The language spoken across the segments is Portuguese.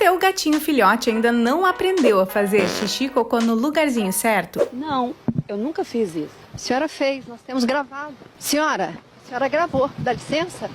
seu gatinho filhote ainda não aprendeu a fazer xixi e cocô no lugarzinho certo? Não, eu nunca fiz isso. A senhora fez, nós temos gravado. Senhora, a senhora gravou, dá licença?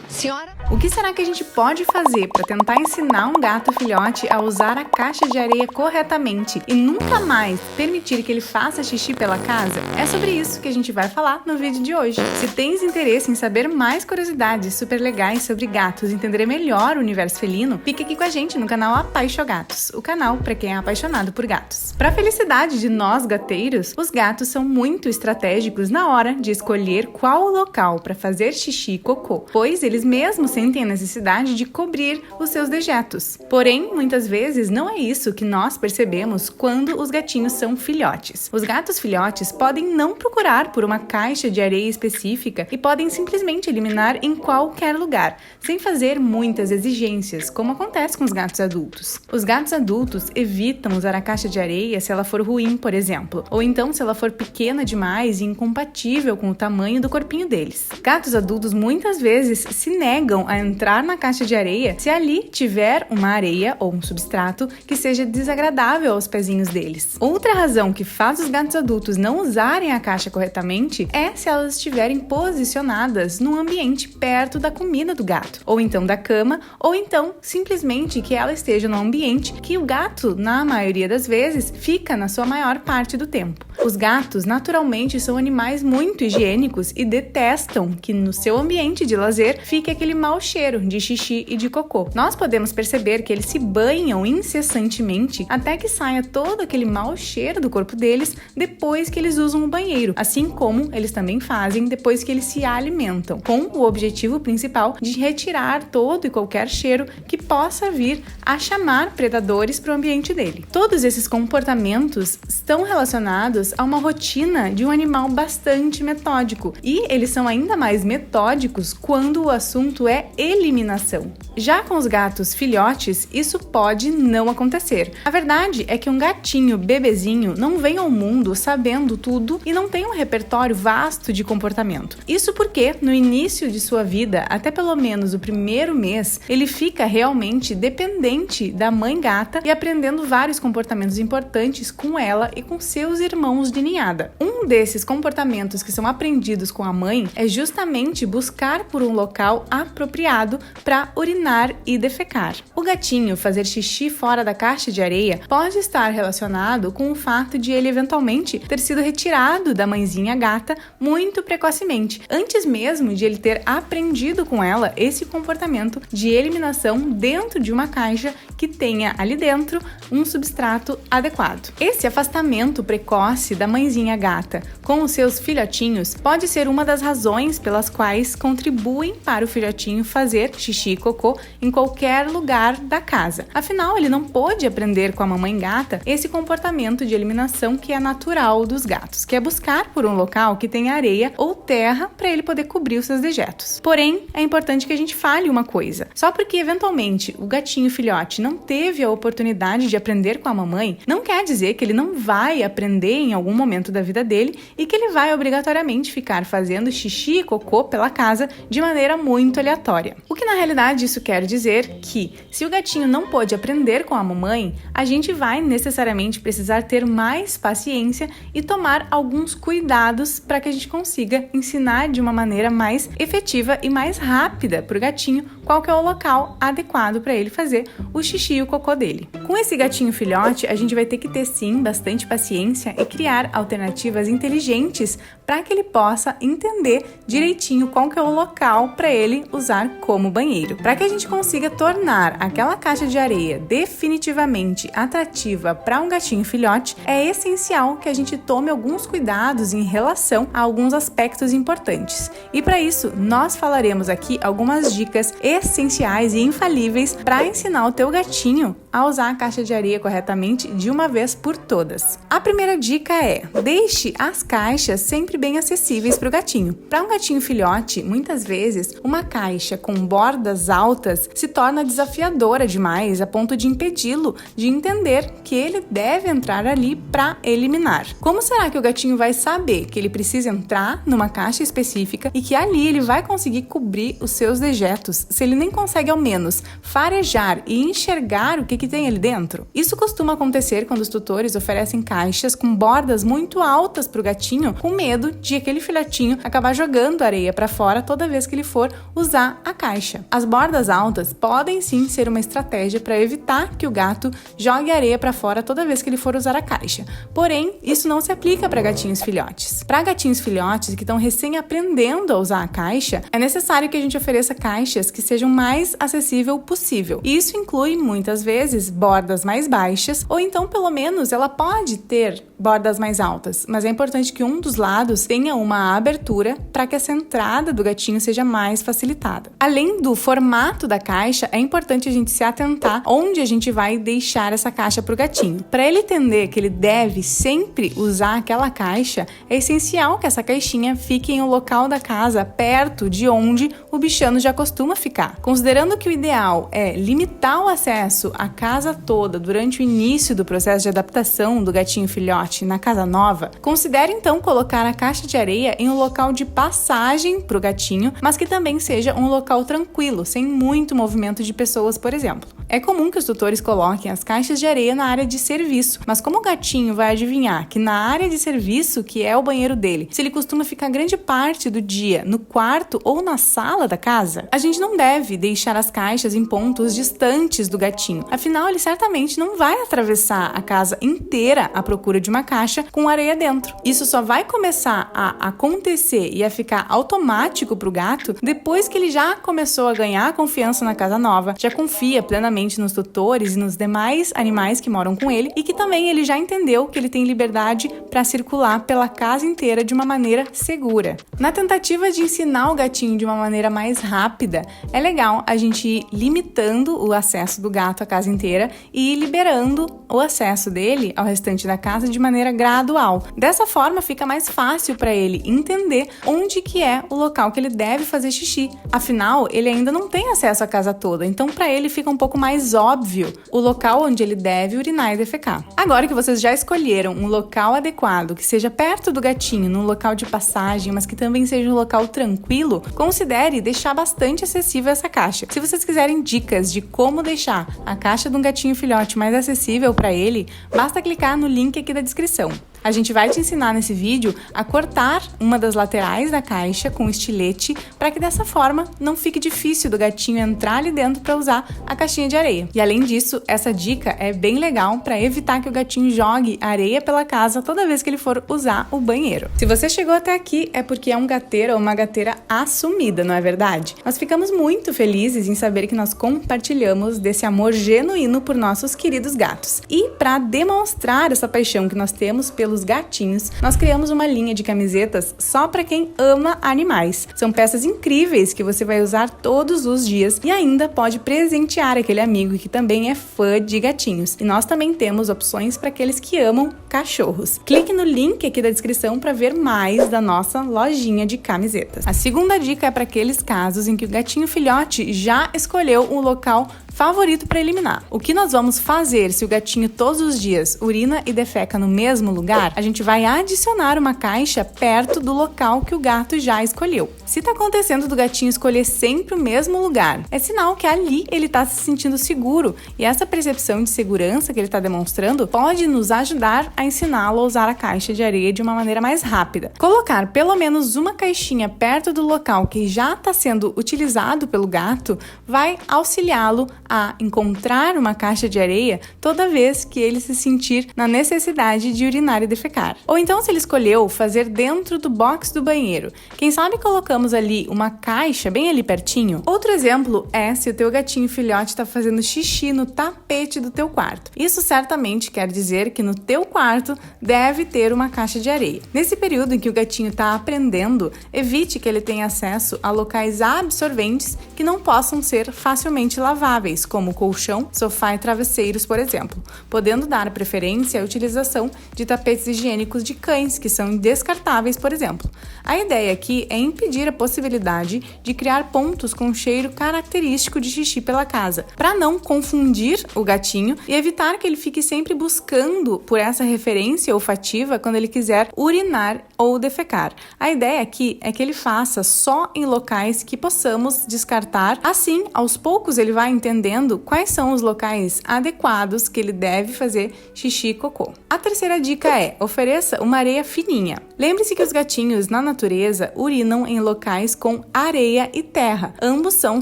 Senhora... O que será que a gente pode fazer para tentar ensinar um gato filhote a usar a caixa de areia corretamente e nunca mais permitir que ele faça xixi pela casa? É sobre isso que a gente vai falar no vídeo de hoje. Se tens interesse em saber mais curiosidades super legais sobre gatos e entender melhor o universo felino, fique aqui com a gente no canal Apaixogatos, o canal para quem é apaixonado por gatos. Para a felicidade de nós gateiros, os gatos são muito estratégicos na hora de escolher qual o local para fazer xixi e cocô, pois eles mesmos sentem a necessidade de cobrir os seus dejetos. Porém, muitas vezes não é isso que nós percebemos quando os gatinhos são filhotes. Os gatos filhotes podem não procurar por uma caixa de areia específica e podem simplesmente eliminar em qualquer lugar, sem fazer muitas exigências, como acontece com os gatos adultos. Os gatos adultos evitam usar a caixa de areia se ela for ruim, por exemplo, ou então se ela for pequena demais e incompatível com o tamanho do corpinho deles. Gatos adultos muitas vezes se negam a entrar na caixa de areia se ali tiver uma areia ou um substrato que seja desagradável aos pezinhos deles. Outra razão que faz os gatos adultos não usarem a caixa corretamente é se elas estiverem posicionadas num ambiente perto da comida do gato, ou então da cama, ou então simplesmente que ela esteja num ambiente que o gato, na maioria das vezes, fica na sua maior parte do tempo. Os gatos naturalmente são animais muito higiênicos e detestam que no seu ambiente de lazer fique aquele mau cheiro de xixi e de cocô. Nós podemos perceber que eles se banham incessantemente até que saia todo aquele mau cheiro do corpo deles depois que eles usam o banheiro, assim como eles também fazem depois que eles se alimentam, com o objetivo principal de retirar todo e qualquer cheiro que possa vir a chamar predadores para o ambiente dele. Todos esses comportamentos estão relacionados a uma rotina de um animal bastante metódico, e eles são ainda mais metódicos quando o assunto é eliminação. Já com os gatos filhotes, isso pode não acontecer. A verdade é que um gatinho bebezinho não vem ao mundo sabendo tudo e não tem um repertório vasto de comportamento. Isso porque, no início de sua vida, até pelo menos o primeiro mês, ele fica realmente dependente da mãe gata e aprendendo vários comportamentos importantes com ela e com seus irmãos de ninhada. Um desses comportamentos que são aprendidos com a mãe é justamente buscar por um local apropriado para urinar e defecar. O gatinho fazer xixi fora da caixa de areia pode estar relacionado com o fato de ele eventualmente ter sido retirado da mãezinha gata muito precocemente, antes mesmo de ele ter aprendido com ela esse comportamento de eliminação dentro de uma caixa que tenha ali dentro um substrato adequado. Esse afastamento precoce da mãezinha gata com os seus filhotinhos pode ser uma das razões pelas quais contribuem para o filhotinho fazer xixi e cocô em qualquer lugar da casa. Afinal, ele não pôde aprender com a mamãe gata esse comportamento de eliminação que é natural dos gatos, que é buscar por um local que tenha areia ou terra para ele poder cobrir os seus dejetos. Porém, é importante que a gente fale uma coisa. Só porque eventualmente o gatinho filhote não teve a oportunidade de aprender com a mamãe, não quer dizer que ele não vai aprender em algum momento da vida dele e que ele vai obrigatoriamente ficar fazendo xixi e cocô pela casa de maneira muito aleatória. O que na realidade isso quer dizer que, se o gatinho não pôde aprender com a mamãe, a gente vai necessariamente precisar ter mais paciência e tomar alguns cuidados para que a gente consiga ensinar de uma maneira mais efetiva e mais rápida para o gatinho qual que é o local adequado para ele fazer o xixi e o cocô dele. Com esse gatinho filhote, a gente vai ter que ter sim bastante paciência e criar alternativas inteligentes para que ele possa entender direitinho qual que é o local para ele usar como banheiro. Para que a gente consiga tornar aquela caixa de areia definitivamente atrativa para um gatinho filhote, é essencial que a gente tome alguns cuidados em relação a alguns aspectos importantes. E para isso, nós falaremos aqui algumas dicas essenciais e infalíveis para ensinar o teu gatinho a usar a caixa de areia corretamente de uma vez por todas. A primeira dica é: deixe as caixas sempre bem acessíveis para o gatinho. Para um gatinho filhote, muitas vezes, uma caixa com bordas altas se torna desafiadora demais a ponto de impedi-lo de entender que ele deve entrar ali para eliminar. Como será que o gatinho vai saber que ele precisa entrar numa caixa específica e que ali ele vai conseguir cobrir os seus dejetos, se ele nem consegue ao menos farejar e enxergar o que tem ali dentro? Isso costuma acontecer quando os tutores oferecem caixas com bordas muito altas para o gatinho, com medo de aquele filhotinho acabar jogando areia para fora toda vez que ele for usar a caixa. As bordas altas podem sim ser uma estratégia para evitar que o gato jogue areia para fora toda vez que ele for usar a caixa. Porém, isso não se aplica para gatinhos filhotes. Para gatinhos filhotes que estão recém aprendendo a usar a caixa, é necessário que a gente ofereça caixas que sejam mais acessível possível. E isso inclui, muitas vezes, bordas mais baixas, ou então, pelo menos, ela pode ter bordas mais altas, mas é importante que um dos lados tenha uma abertura para que essa entrada do gatinho seja mais facilitada. Além do formato da caixa, é importante a gente se atentar onde a gente vai deixar essa caixa para o gatinho. Para ele entender que ele deve sempre usar aquela caixa, é essencial que essa caixinha fique em um local da casa perto de onde o bichano já costuma ficar. Considerando que o ideal é limitar o acesso à casa toda durante o início do processo de adaptação do gatinho filhote na casa nova, considere então colocar a caixa de areia em um local de passagem para o gatinho, mas que também seja um local tranquilo, sem muito movimento de pessoas, por exemplo. É comum que os tutores coloquem as caixas de areia na área de serviço, mas como o gatinho vai adivinhar que na área de serviço, que é o banheiro dele, se ele costuma ficar grande parte do dia no quarto ou na sala da casa, a gente não deve deixar as caixas em pontos distantes do gatinho. Afinal, ele certamente não vai atravessar a casa inteira à procura de uma caixa com areia dentro. Isso só vai começar a acontecer e a ficar automático para o gato depois que ele já começou a ganhar confiança na casa nova, já confia plenamente nos tutores e nos demais animais que moram com ele, e que também ele já entendeu que ele tem liberdade para circular pela casa inteira de uma maneira segura. Na tentativa de ensinar o gatinho de uma maneira mais rápida, é legal a gente ir limitando o acesso do gato à casa inteira e ir liberando o acesso dele ao restante da casa de maneira gradual. Dessa forma, fica mais fácil para ele entender onde que é o local que ele deve fazer xixi. Afinal, ele ainda não tem acesso à casa toda, então para ele fica um pouco mais óbvio o local onde ele deve urinar e defecar. Agora que vocês já escolheram um local adequado, que seja perto do gatinho, num local de passagem, mas que também seja um local tranquilo, considere deixar bastante acessível essa caixa. Se vocês quiserem dicas de como deixar a caixa de um gatinho filhote mais acessível para ele, basta clicar no link aqui da descrição. A gente vai te ensinar nesse vídeo a cortar uma das laterais da caixa com estilete para que dessa forma não fique difícil do gatinho entrar ali dentro para usar a caixinha de areia. E além disso, essa dica é bem legal para evitar que o gatinho jogue areia pela casa toda vez que ele for usar o banheiro. Se você chegou até aqui é porque é um gateiro ou uma gateira assumida, não é verdade? Nós ficamos muito felizes em saber que nós compartilhamos desse amor genuíno por nossos queridos gatos. E para demonstrar essa paixão que nós temos pelos gatinhos, nós criamos uma linha de camisetas só para quem ama animais. São peças incríveis que você vai usar todos os dias e ainda pode presentear aquele amigo que também é fã de gatinhos. E nós também temos opções para aqueles que amam cachorros. Clique no link aqui da descrição para ver mais da nossa lojinha de camisetas. A segunda dica é para aqueles casos em que o gatinho filhote já escolheu um local favorito para eliminar. O que nós vamos fazer se o gatinho todos os dias urina e defeca no mesmo lugar? A gente vai adicionar uma caixa perto do local que o gato já escolheu. Se tá acontecendo do gatinho escolher sempre o mesmo lugar, é sinal que ali ele tá se sentindo seguro, e essa percepção de segurança que ele tá demonstrando pode nos ajudar a ensiná-lo a usar a caixa de areia de uma maneira mais rápida. Colocar pelo menos uma caixinha perto do local que já está sendo utilizado pelo gato vai auxiliá-lo a encontrar uma caixa de areia toda vez que ele se sentir na necessidade de urinar e defecar. Ou então, se ele escolheu fazer dentro do box do banheiro, quem sabe colocamos ali uma caixa bem ali pertinho? Outro exemplo é se o teu gatinho filhote está fazendo xixi no tapete do teu quarto. Isso certamente quer dizer que no teu quarto deve ter uma caixa de areia. Nesse período em que o gatinho está aprendendo, evite que ele tenha acesso a locais absorventes que não possam ser facilmente laváveis. móveis, como colchão, sofá e travesseiros, por exemplo, podendo dar preferência à utilização de tapetes higiênicos de cães, que são descartáveis, por exemplo. A ideia aqui é impedir a possibilidade de criar pontos com cheiro característico de xixi pela casa, para não confundir o gatinho e evitar que ele fique sempre buscando por essa referência olfativa quando ele quiser urinar ou defecar. A ideia aqui é que ele faça só em locais que possamos descartar. Assim, aos poucos ele vai entendendo quais são os locais adequados que ele deve fazer xixi e cocô. A terceira dica é: ofereça uma areia fininha. Lembre-se que os gatinhos na natureza urinam em locais com areia e terra. Ambos são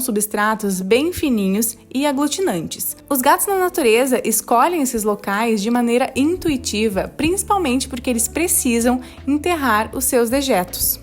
substratos bem fininhos e aglutinantes. Os gatos na natureza escolhem esses locais de maneira intuitiva, principalmente porque eles precisam enterrar os seus dejetos.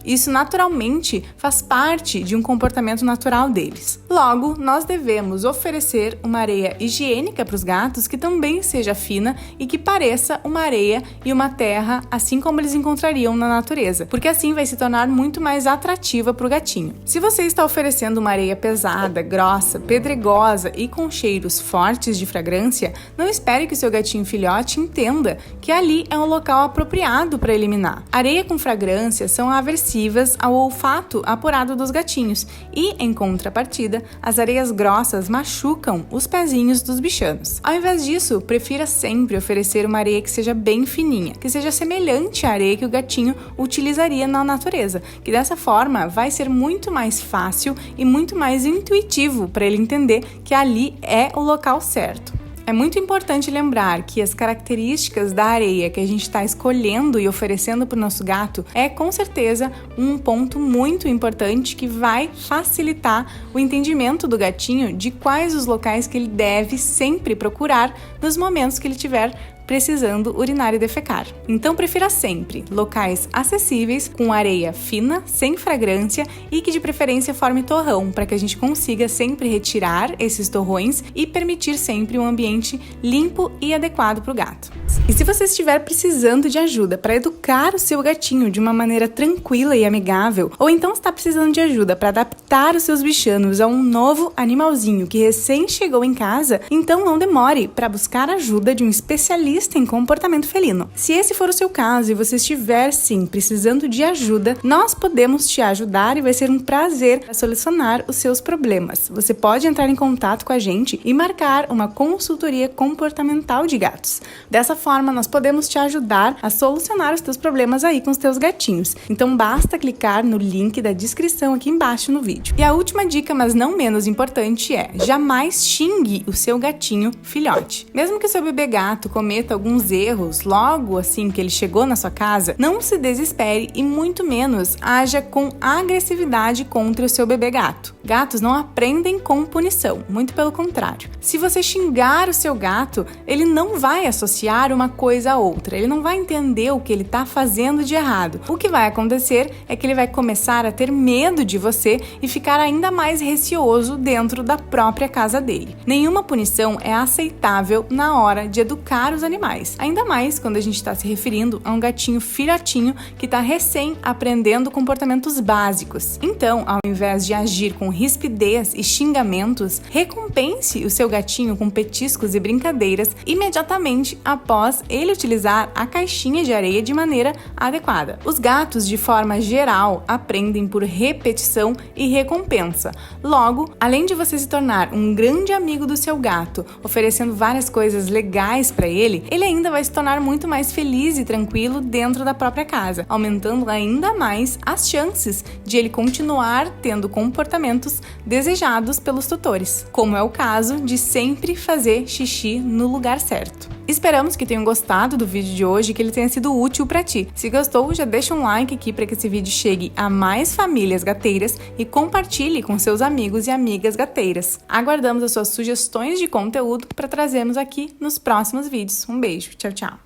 Isso naturalmente faz parte de um comportamento natural deles. Logo, nós devemos oferecer uma areia higiênica para os gatos que também seja fina e que pareça uma areia e uma terra, assim como eles encontrariam na natureza, porque assim vai se tornar muito mais atrativa para o gatinho. Se você está oferecendo uma areia pesada, grossa, pedregosa e com cheiros fortes de fragrância, não espere que o seu gatinho filhote entenda que ali é um local apropriado para eliminar. Areia com fragrância são aversivas ao olfato apurado dos gatinhos e, em contrapartida, as areias grossas machucam os pezinhos dos bichanos. Ao invés disso, prefira sempre oferecer uma areia que seja bem fininha, que seja semelhante à areia que o gatinho utilizaria na natureza, que dessa forma vai ser muito mais fácil e muito mais intuitivo para ele entender que ali é o local certo. É muito importante lembrar que as características da areia que a gente está escolhendo e oferecendo para o nosso gato é com certeza um ponto muito importante que vai facilitar o entendimento do gatinho de quais os locais que ele deve sempre procurar nos momentos que ele tiver precisando urinar e defecar. Então prefira sempre locais acessíveis, com areia fina, sem fragrância e que de preferência forme torrão, para que a gente consiga sempre retirar esses torrões e permitir sempre um ambiente limpo e adequado para o gato. E se você estiver precisando de ajuda para educar o seu gatinho de uma maneira tranquila e amigável, ou então está precisando de ajuda para adaptar os seus bichanos a um novo animalzinho que recém chegou em casa, então não demore para buscar ajuda de um especialista em comportamento felino. Se esse for o seu caso e você estiver sim precisando de ajuda, nós podemos te ajudar e vai ser um prazer solucionar os seus problemas. Você pode entrar em contato com a gente e marcar uma consultoria comportamental de gatos. Dessa forma, nós podemos te ajudar a solucionar os teus problemas aí com os teus gatinhos. Então basta clicar no link da descrição aqui embaixo no vídeo. E a última dica, mas não menos importante, é: jamais xingue o seu gatinho filhote. Mesmo que o seu bebê gato cometa alguns erros logo assim que ele chegou na sua casa, não se desespere e muito menos haja com agressividade contra o seu bebê gato. Gatos não aprendem com punição, muito pelo contrário. Se você xingar o seu gato, ele não vai associar uma coisa a outra, ele não vai entender o que ele está fazendo de errado. O que vai acontecer é que ele vai começar a ter medo de você e ficar ainda mais receoso dentro da própria casa dele. Nenhuma punição é aceitável na hora de educar os animais, ainda mais quando a gente está se referindo a um gatinho filhotinho que está recém aprendendo comportamentos básicos. Então, ao invés de agir com rispidez e xingamentos, recompense o seu gatinho com petiscos e brincadeiras imediatamente após ele utilizar a caixinha de areia de maneira adequada. Os gatos, de forma geral, aprendem por repetição e recompensa. Logo, além de você se tornar um grande amigo do seu gato, oferecendo várias coisas legais para ele ainda vai se tornar muito mais feliz e tranquilo dentro da própria casa, aumentando ainda mais as chances de ele continuar tendo comportamentos desejados pelos tutores, como é o caso de sempre fazer xixi no lugar certo. Esperamos que tenham gostado do vídeo de hoje e que ele tenha sido útil para ti. Se gostou, já deixa um like aqui para que esse vídeo chegue a mais famílias gateiras e compartilhe com seus amigos e amigas gateiras. Aguardamos as suas sugestões de conteúdo para trazermos aqui nos próximos vídeos. Um beijo, tchau, tchau!